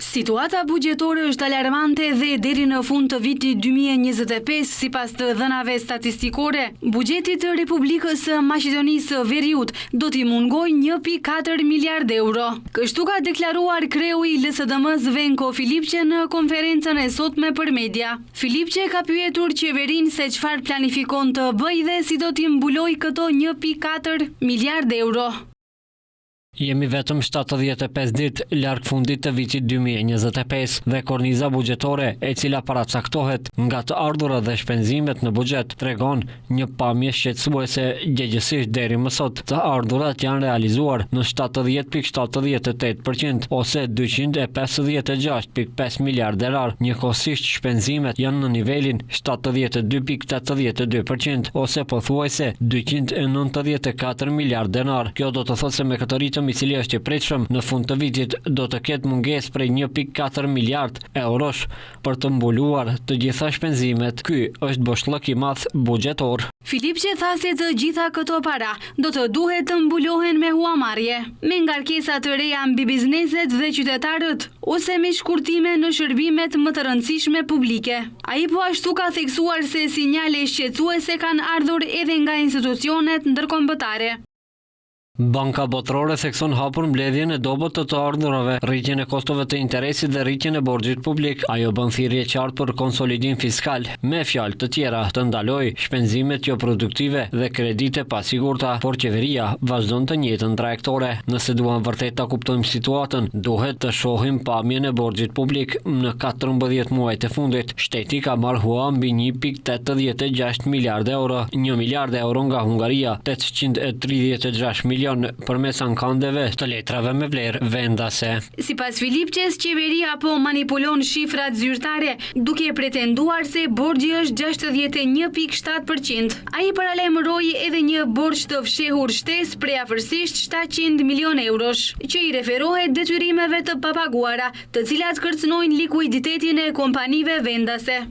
Situata bugjetore është alarmante dhe deri në fund të vitit 2025, sipas të dhënave statistikore, bugjeti të Republikës së Maqedonisë së Veriut do t'i mungojë 1.4 miliard euro. Kështu ka deklaruar kreu i LSDM-s Venko Filipçe në konferencën e sotme për media. Filipçe ka pyetur qeverinë se çfarë planifikon të bëjë dhe si do t'i mbulojë këto 1.4 miliard euro. Jemi vetëm 75 ditë larg fundit të vitit 2025 dhe korniza bugjetore e cila paracaktohet nga të ardhurat dhe shpenzimet në bugjet tregon një pamje shqetësuese gjegjesisht deri më sot. Të ardhurat janë realizuar në 70.78% ose 256.5 miliard euro, njëkohësisht shpenzimet janë në nivelin 72.82% ose pothuajse 294 miliard euro. Kjo do të thotë se me këtë ritëm i cili është i pritshëm në fund të vitit do të ketë mungesë prej 1.4 miliard eurosh për të mbuluar të gjitha shpenzimet. Ky është boshllëk i madh bugjetor. Filipçe tha se të gjitha këto para do të duhet të mbulohen me huamarrje, me ngarkesa të reja mbi bizneset dhe qytetarët, ose me shkurtime në shërbimet më të rëndësishme publike. Ai po ashtu ka theksuar se sinjale shqetësuese kanë ardhur edhe nga institucionet ndërkombëtare. Banka Botërore thekson hapur mbledhjen e dobët të ardhurave, rritjen e kostove të interesit dhe rritjen e borxhit publik. Ajo bën thirrje qartë për konsolidim fiskal, me fjalë të tjera të ndalojë shpenzimet jo produktive dhe kredite pasigurta, por qeveria vazhdon të njëjtën trajektore. Nëse duam vërtet ta kuptojmë situatën, duhet të shohim pamjen e borxhit publik në 14 muajt e fundit. Shteti ka marrë hua mbi 1.86 miliard euro, 1 miliard euro nga Hungaria, 836 milion përmes ankandeve të letrave me vlerë vendase. Sipas Filipçes, qeveria po manipulon shifrat zyrtare duke pretenduar se borxhi është 61.7%. Ai paralajmëroi edhe një borxh të fshehur shtesë prej afërsisht 700 milion eurosh, që i referohet detyrimeve të papaguara, të cilat kërcënojnë likuiditetin e kompanive vendase.